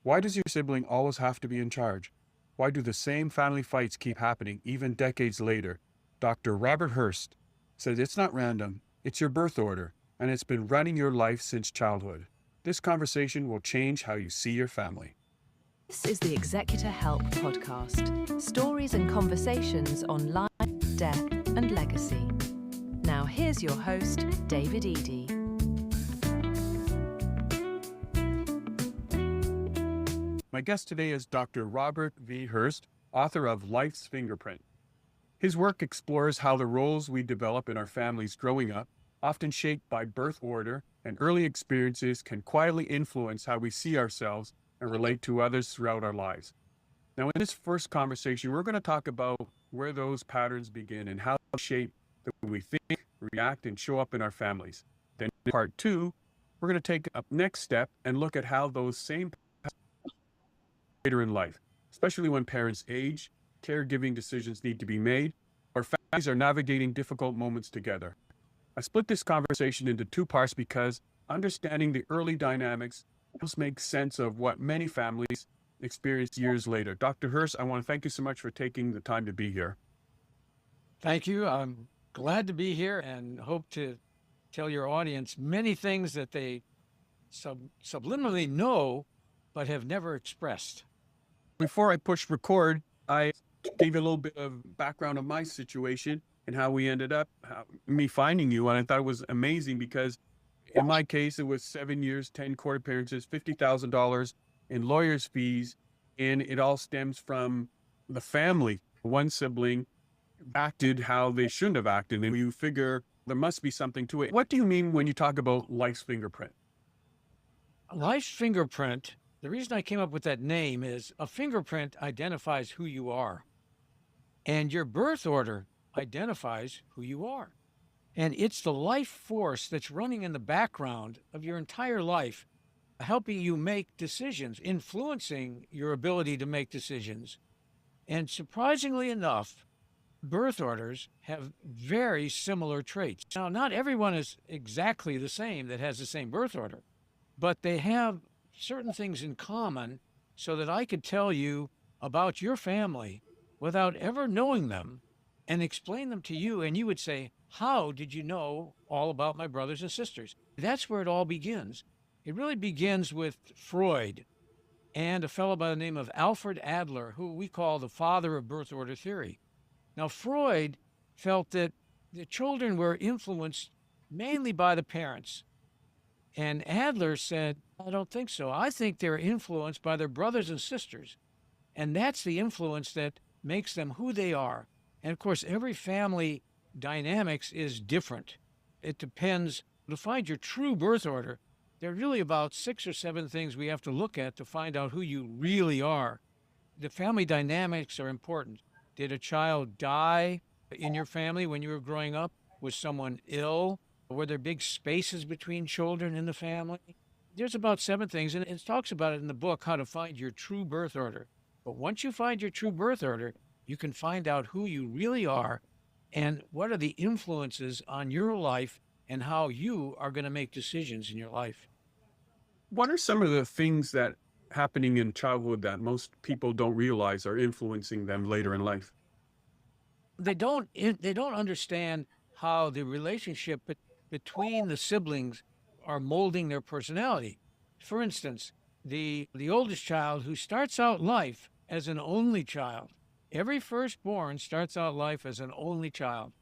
Why does your sibling always have to be in charge? Why do the same family fights keep happening even decades later? Dr. Robert Hurst says it's not random, it's your birth order, and it's been running your life since childhood. This conversation will change how you see your family. This is the Executor Help podcast. Stories and conversations on life, death, and legacy. Now here's your host, David Edey. My guest today is Dr. Robert V. Hurst, author of Life's Fingerprint. His work explores how the roles we develop in our families growing up, often shaped by birth order and early experiences, can quietly influence how we see ourselves and relate to others throughout our lives. Now, in this first conversation, we're going to talk about where those patterns begin and how they shape the way we think, react, and show up in our families. Then in part two, we're going to take a next step and look at how those same patterns later in life, especially when parents age, caregiving decisions need to be made, or families are navigating difficult moments together. I split this conversation into two parts because understanding the early dynamics helps make sense of what many families experience years later. Dr. Hurst, I want to thank you so much for taking the time to be here. Thank you. I'm glad to be here and hope to tell your audience many things that they subliminally know but have never expressed. Before I push record, I gave a little bit of background of my situation and how we ended up, me finding you. And I thought it was amazing because in my case, it was 7 years, 10 court appearances, $50,000 in lawyer's fees. And it all stems from the family. One sibling acted how they shouldn't have acted. And you figure there must be something to it. What do you mean when you talk about life's fingerprint? Life's fingerprint, the reason I came up with that name is a fingerprint identifies who you are. And your birth order identifies who you are. And it's the life force that's running in the background of your entire life, helping you make decisions, influencing your ability to make decisions. And surprisingly enough, birth orders have very similar traits. Now, not everyone is exactly the same that has the same birth order, but they have certain things in common so that I could tell you about your family without ever knowing them and explain them to you. And you would say, how did you know all about my brothers and sisters? That's where it all begins. It really begins with Freud and a fellow by the name of Alfred Adler, who we call the father of birth order theory. Now, Freud felt that the children were influenced mainly by the parents. And Adler said, I don't think so. I think they're influenced by their brothers and sisters. And that's the influence that makes them who they are. And of course, every family dynamics is different. It depends. To find your true birth order, there are really about 6 or 7 things we have to look at to find out who you really are. The family dynamics are important. Did a child die in your family when you were growing up? Was someone ill? Were there big spaces between children in the family? There's about 7 things, and it talks about it in the book, how to find your true birth order. But once you find your true birth order, you can find out who you really are and what are the influences on your life and how you are going to make decisions in your life. What are some of the things that happening in childhood that most people don't realize are influencing them later in life? They don't understand how the relationship between the siblings are molding their personality. For instance, the oldest child who starts out life as an only child. Every firstborn starts out life as an only child.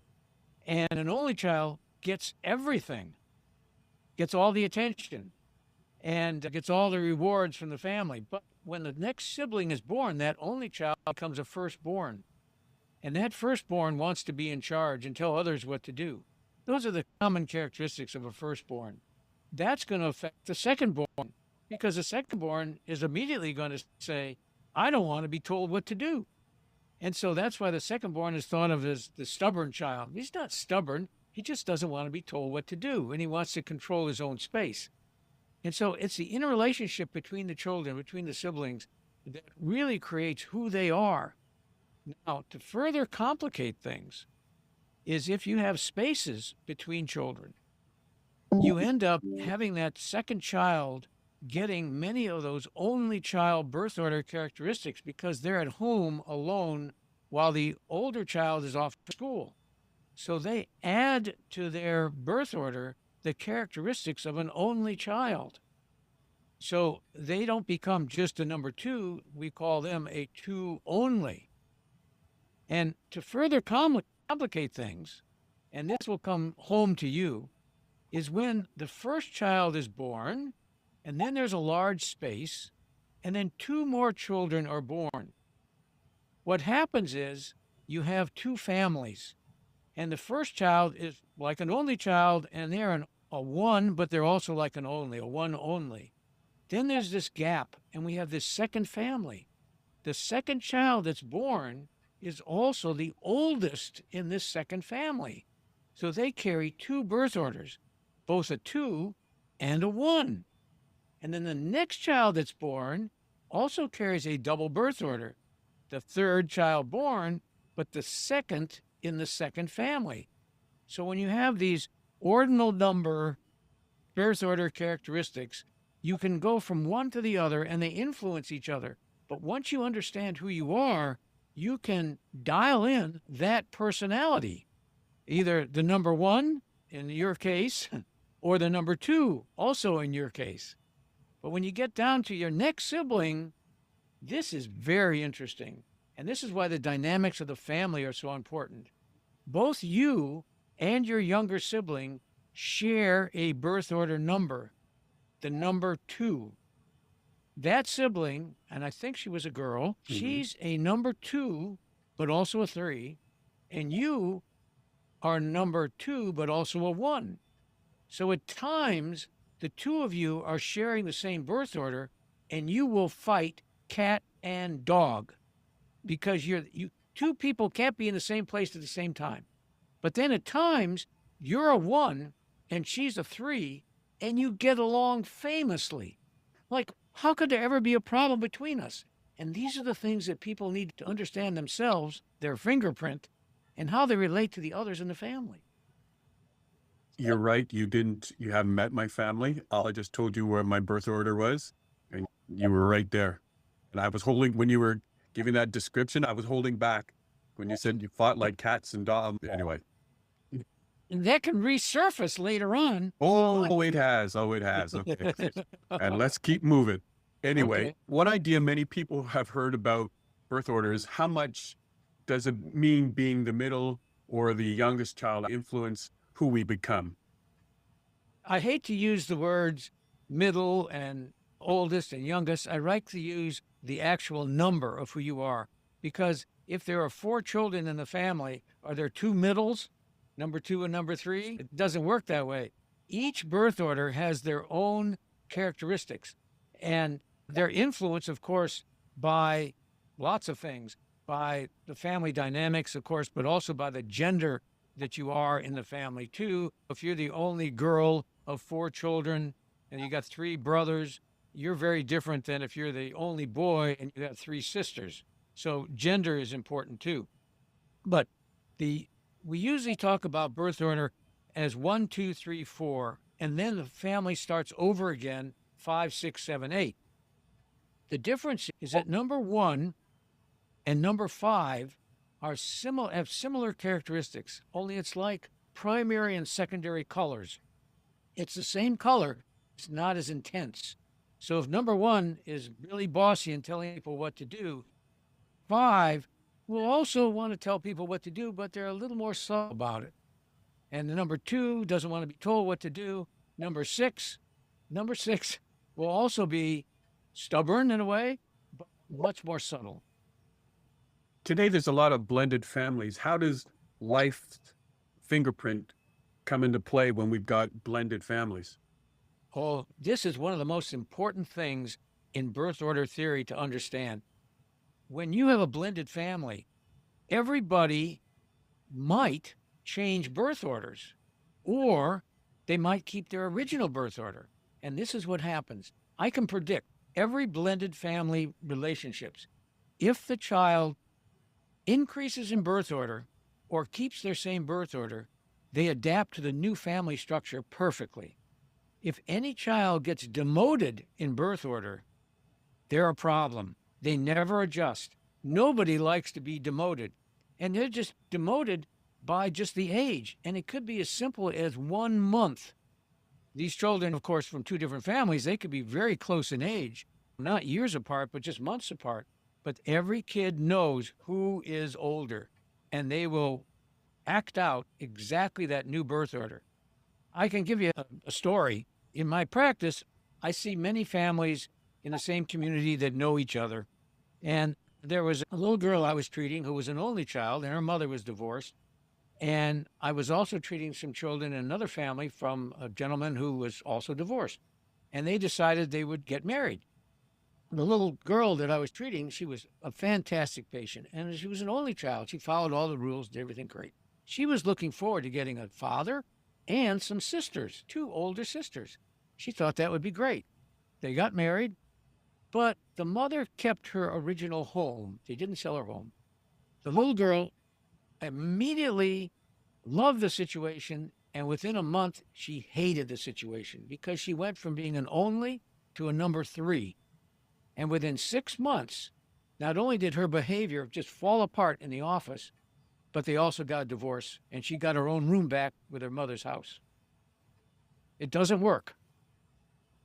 And an only child gets everything, gets all the attention, and gets all the rewards from the family. But when the next sibling is born, that only child becomes a firstborn. And that firstborn wants to be in charge and tell others what to do. Those are the common characteristics of a firstborn. That's going to affect the secondborn, because the secondborn is immediately going to say, I don't want to be told what to do. And so that's why the secondborn is thought of as the stubborn child. He's not stubborn. He just doesn't want to be told what to do, and he wants to control his own space. And so it's the interrelationship between the children, between the siblings, that really creates who they are. Now, to further complicate things is if you have spaces between children, you end up having that second child getting many of those only child birth order characteristics because they're at home alone while the older child is off to school. So they add to their birth order the characteristics of an only child. So they don't become just a number two. We call them a two only. And to further complicate things, and this will come home to you, is when the first child is born, and then there's a large space, and then two more children are born. What happens is you have two families, and the first child is like an only child, and they're a one, but they're also like an only, a one only. Then there's this gap, and we have this second family. The second child that's born is also the oldest in this second family. So they carry two birth orders, both a two and a one. And then the next child that's born also carries a double birth order, the third child born, but the second in the second family. So when you have these ordinal number birth order characteristics, you can go from one to the other and they influence each other. But once you understand who you are, you can dial in that personality, either the number one in your case or the number two also in your case. But when you get down to your next sibling, this is very interesting. And this is why the dynamics of the family are so important. Both you and your younger sibling share a birth order number, the number two. That sibling, and I think she was a girl, she's a number two, but also a three. And you are number two, but also a one. So at times, the two of you are sharing the same birth order, and you will fight cat and dog because you two people can't be in the same place at the same time. But then at times, you're a one and she's a three, and you get along famously. Like, how could there ever be a problem between us? And these are the things that people need to understand themselves, their fingerprint, and how they relate to the others in the family. You're right. You haven't met my family. I just told you where my birth order was, and you were right there. And I was when you were giving that description, I was holding back when you said you fought like cats and dogs. Anyway. And that can resurface later on. Oh, it has. Okay. And let's keep moving. Anyway, Okay. One idea many people have heard about birth orders, how much does it mean being the middle or the youngest child influence who we become? I hate to use the words middle and oldest and youngest. I like to use the actual number of who you are, because if there are four children in the family, are there two middles, number two and number three? It doesn't work that way. Each birth order has their own characteristics, and they're influenced, of course, by lots of things, by the family dynamics, of course, but also by the gender that you are in the family too. If you're the only girl of four children and you got three brothers, you're very different than if you're the only boy and you have three sisters. So gender is important too. But we usually talk about birth order as 1, 2, 3, 4, and then the family starts over again, 5, 6, 7, 8. The difference is that number 1 and number 5 have similar characteristics, only it's like primary and secondary colors. It's the same color, it's not as intense. So if number 1 is really bossy and telling people what to do, 5 will also want to tell people what to do, but they're a little more subtle about it. And the number 2 doesn't want to be told what to do. Number 6 will also be stubborn in a way, but much more subtle. Today, there's a lot of blended families. How does life fingerprint come into play when we've got blended families? Oh, this is one of the most important things in birth order theory to understand. When you have a blended family, everybody might change birth orders, or they might keep their original birth order. And this is what happens. I can predict every blended family relationships. If the child increases in birth order or keeps their same birth order, they adapt to the new family structure perfectly. If any child gets demoted in birth order, they're a problem. They never adjust. Nobody likes to be demoted. And they're just demoted by just the age. And it could be as simple as 1 month. These children, of course, from two different families, they could be very close in age, not years apart, but just months apart. But every kid knows who is older, and they will act out exactly that new birth order. I can give you a story. In my practice, I see many families in the same community that know each other. And there was a little girl I was treating who was an only child, and her mother was divorced. And I was also treating some children in another family from a gentleman who was also divorced. And they decided they would get married. The little girl that I was treating, she was a fantastic patient, and she was an only child. She followed all the rules, did everything great. She was looking forward to getting a father and some sisters, 2 older sisters. She thought that would be great. They got married, but the mother kept her original home. They didn't sell her home. The little girl immediately loved the situation, and within a month, she hated the situation because she went from being an only to a number 3. And within 6 months, not only did her behavior just fall apart in the office, but they also got a divorce, and she got her own room back with her mother's house. It doesn't work.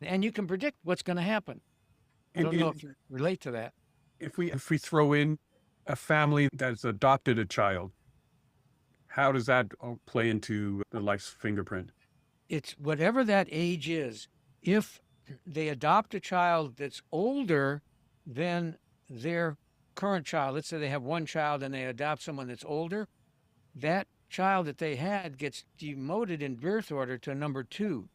And you can predict what's going to happen. I don't know if you relate to that. If we throw in a family that's adopted a child, how does that play into the life's fingerprint? It's whatever that age is. If they adopt a child that's older than their current child, let's say they have one child and they adopt someone that's older, that child that they had gets demoted in birth order to number 2,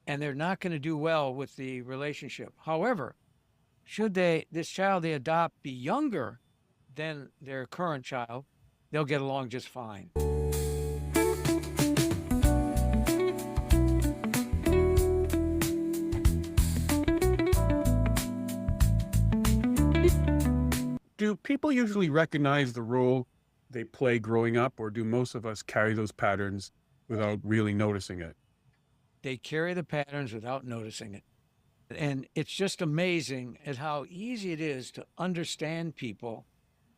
and they're not going to do well with the relationship. However, should this child they adopt be younger than their current child, they'll get along just fine. Do people usually recognize the role they play growing up, or do most of us carry those patterns without really noticing it? They carry the patterns without noticing it. And it's just amazing at how easy it is to understand people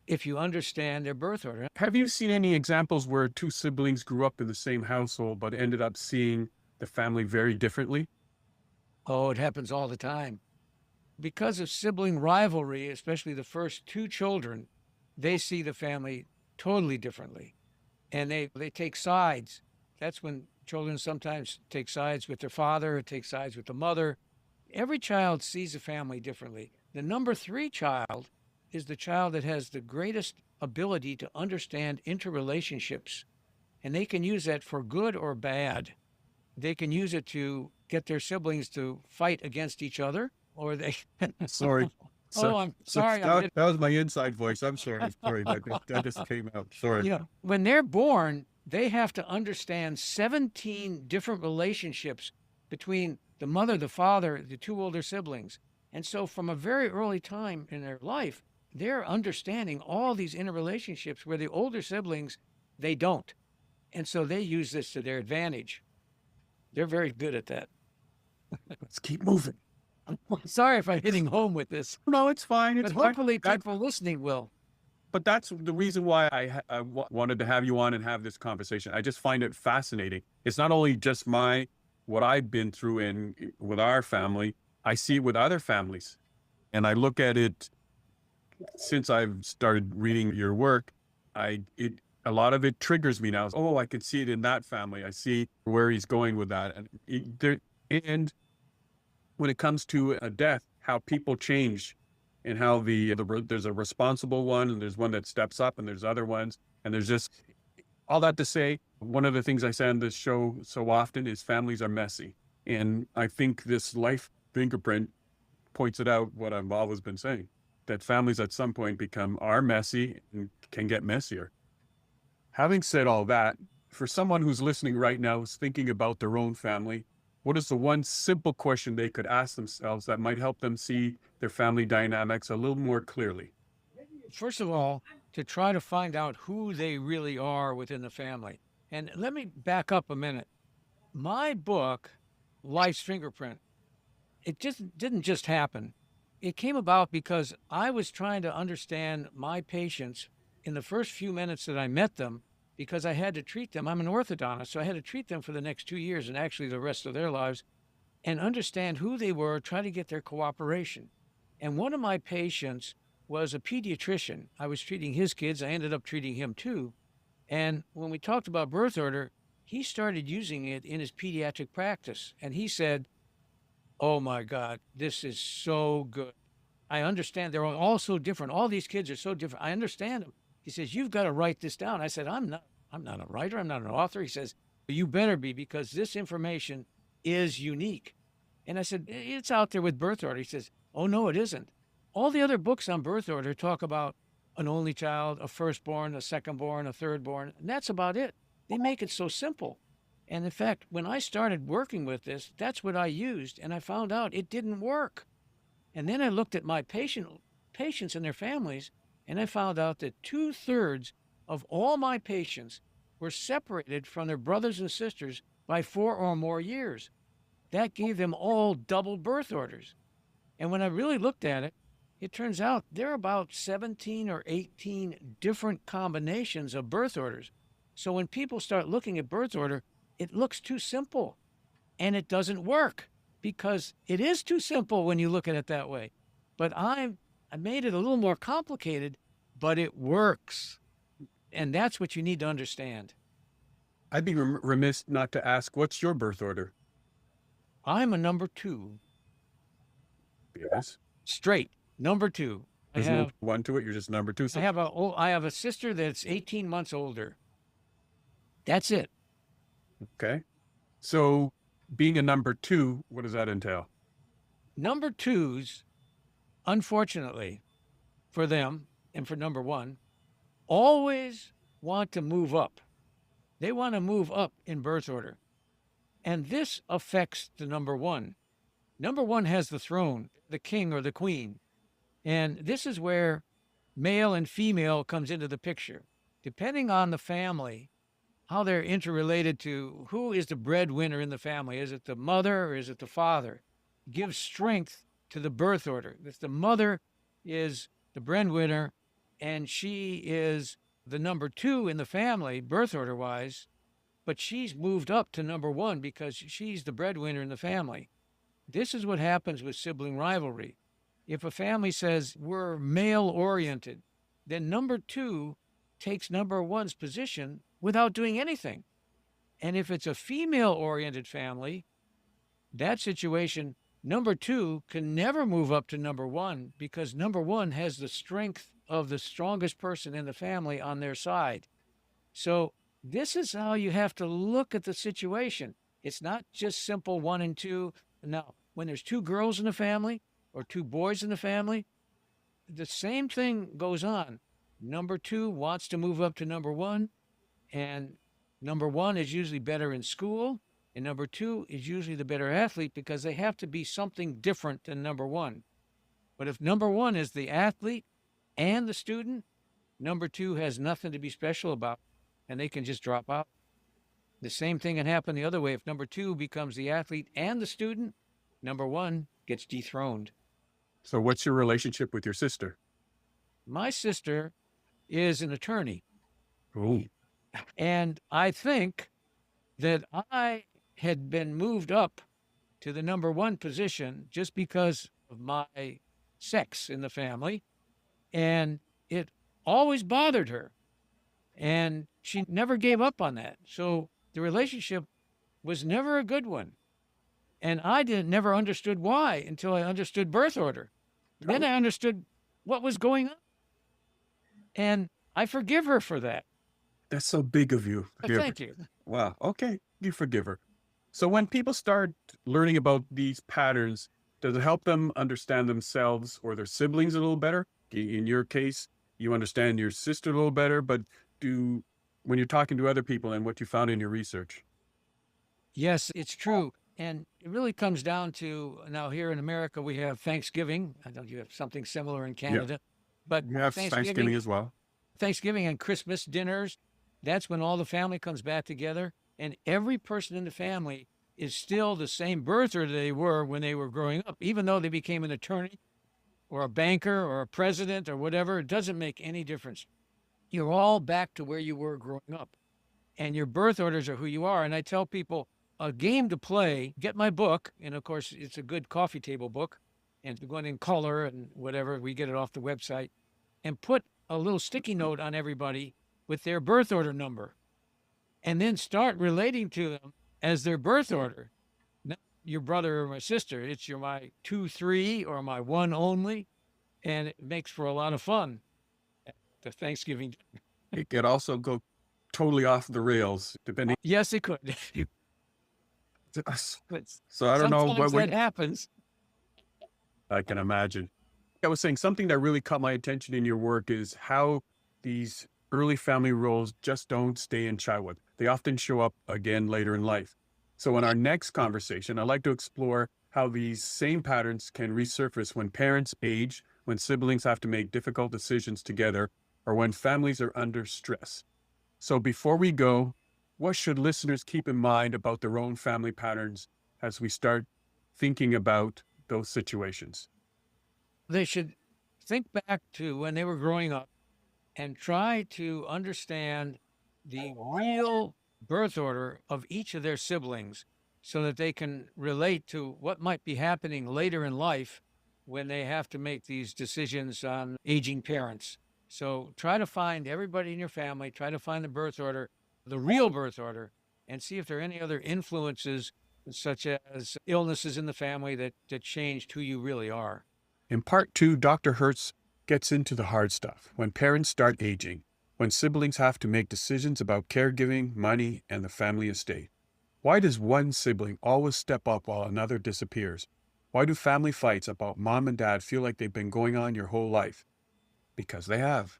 if you understand their birth order. Have you seen any examples where 2 siblings grew up in the same household but ended up seeing the family very differently? Oh, it happens all the time. Because of sibling rivalry, especially the first 2 children, they see the family totally differently. And they take sides. That's when children sometimes take sides with their father, take sides with the mother. Every child sees a family differently. The number 3 child is the child that has the greatest ability to understand interrelationships. And they can use that for good or bad. They can use it to get their siblings to fight against each other, or they... Sorry. I'm sorry. That was my inside voice. I'm sorry. Sorry, that just came out. Sorry. Yeah. When they're born, they have to understand 17 different relationships between the mother, the father, the 2 older siblings. And so from a very early time in their life, they're understanding all these interrelationships where the older siblings, they don't. And so they use this to their advantage. They're very good at that. Let's keep moving. Sorry if I'm hitting home with this. No, it's fine. It's But hopefully people listening will. But that's the reason why I wanted to have you on and have this conversation. I just find it fascinating. It's not only just what I've been through with our family. I see it with other families. And I look at it since I've started reading your work. A lot of it triggers me now. Oh, I can see it in that family. I see where he's going with that. And when it comes to a death, how people change, and how there's a responsible one, and there's one that steps up, and there's other ones, and there's just all that to say. One of the things I say on this show so often is families are messy, and I think this life fingerprint points it out. What I've always been saying, that families at some point are messy and can get messier. Having said all that, for someone who's listening right now, is thinking about their own family, what is the one simple question they could ask themselves that might help them see their family dynamics a little more clearly? First of all, to try to find out who they really are within the family. And let me back up a minute. My book Life's Fingerprint, it just didn't just happen. It came about because I was trying to understand my patients in the first few minutes that I met them, because I had to treat them. I'm an orthodontist, so I had to treat them for the next 2 years and actually the rest of their lives, and understand who they were, try to get their cooperation. And one of my patients was a pediatrician. I was treating his kids. I ended up treating him too. And when we talked about birth order, he started using it in his pediatric practice. And he said, "Oh my God, this is so good. I understand. They're all so different. All these kids are so different. I understand them." He says, "You've got to write this down." I said, I'm not a writer. I'm not an author." He says, "You better be, because this information is unique." And I said, "It's out there with birth order." He says, "Oh, no, it isn't. All the other books on birth order talk about an only child, a firstborn, a secondborn, a thirdborn, and that's about it. They make it so simple." And in fact, when I started working with this, that's what I used, and I found out it didn't work. And then I looked at my patients and their families, and I found out that 2/3 of all my patients were separated from their brothers and sisters by 4 or more years. That gave them all double birth orders. And when I really looked at it, it turns out there are about 17 or 18 different combinations of birth orders. So when people start looking at birth order, it looks too simple, and it doesn't work, because it is too simple when you look at it that way. But I made it a little more complicated, but it works. And that's what you need to understand. I'd be remiss not to ask, what's your birth order? I'm a number 2. Yes. Straight. Number 2. There's no one to it. You're just number 2. So I have a sister that's 18 months older. That's it. okay. So being a number 2, what does that entail? Number 2s, unfortunately for them and for number 1, always want to move up. They want to move up in birth order. And this affects the number 1. Number 1 has the throne, the king or the queen. And this is where male and female comes into the picture. Depending on the family, how they're interrelated to who is the breadwinner in the family. Is it the mother or is it the father? Gives strength to the birth order. If the mother is the breadwinner and she is the number 2 in the family, birth order wise, but she's moved up to number 1 because she's the breadwinner in the family. This is what happens with sibling rivalry. If a family says we're male oriented, then number 2 takes number 1's position without doing anything. And if it's a female oriented family, that situation, number 2 can never move up to number 1, because number 1 has the strength of the strongest person in the family on their side. So this is how you have to look at the situation. It's not just simple 1 and 2. Now, when there's 2 girls in the family or 2 boys in the family, the same thing goes on. Number 2 wants to move up to number 1, and number 1 is usually better in school, and number 2 is usually the better athlete, because they have to be something different than number 1. But if number 1 is the athlete and the student, number 2 has nothing to be special about, and they can just drop out. The same thing can happen the other way. If number 2 becomes the athlete and the student, number 1 gets dethroned. So what's your relationship with your sister? My sister is an attorney. Oh. And I think that I had been moved up to the number 1 position just because of my sex in the family. And it always bothered her. And she never gave up on that. So the relationship was never a good one. And I never understood why until I understood birth order. Then I understood what was going on. And I forgive her for that. That's so big of you. Thank you. Wow. Okay. You forgive her. So when people start learning about these patterns, does it help them understand themselves or their siblings a little better? In your case, you understand your sister a little better, but when you're talking to other people and what you found in your research? Yes, it's true. And it really comes down to, now here in America, we have Thanksgiving. I know you have something similar in Canada. Yeah. But you have Thanksgiving as well. Thanksgiving and Christmas dinners, that's when all the family comes back together, and every person in the family is still the same birth order they were when they were growing up, even though they became an attorney or a banker or a president or whatever. It doesn't make any difference. You're all back to where you were growing up, and your birth orders are who you are. And I tell people, a game to play, get my book. And of course, it's a good coffee table book, and going in color and whatever, we get it off the website, and put a little sticky note on everybody with their birth order number, and then start relating to them as their birth order. Not your brother or my sister. It's my 2, 3, or my 1 only. And it makes for a lot of fun at the Thanksgiving dinner. It could also go totally off the rails, depending. Yes, it could. But So I don't know sometimes what that happens. I can imagine. I was saying something that really caught my attention in your work is how these early family roles just don't stay in childhood. They often show up again later in life. So in our next conversation, I'd like to explore how these same patterns can resurface when parents age, when siblings have to make difficult decisions together, or when families are under stress. So before we go, what should listeners keep in mind about their own family patterns as we start thinking about those situations? They should think back to when they were growing up and try to understand the real birth order of each of their siblings so that they can relate to what might be happening later in life when they have to make these decisions on aging parents. So try to find everybody in your family, try to find the birth order, the real birth order, and see if there are any other influences, such as illnesses in the family, that changed who you really are. In part 2, Dr. Hurst gets into the hard stuff, when parents start aging, when siblings have to make decisions about caregiving, money, and the family estate. Why does one sibling always step up while another disappears? Why do family fights about mom and dad feel like they've been going on your whole life? Because they have.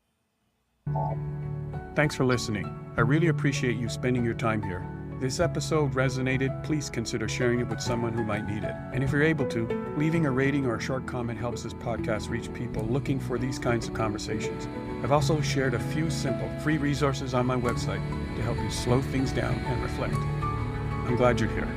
Thanks for listening. I really appreciate you spending your time here. If this episode resonated, please consider sharing it with someone who might need it. And if you're able to, leaving a rating or a short comment helps this podcast reach people looking for these kinds of conversations. I've also shared a few simple, free resources on my website to help you slow things down and reflect. I'm glad you're here.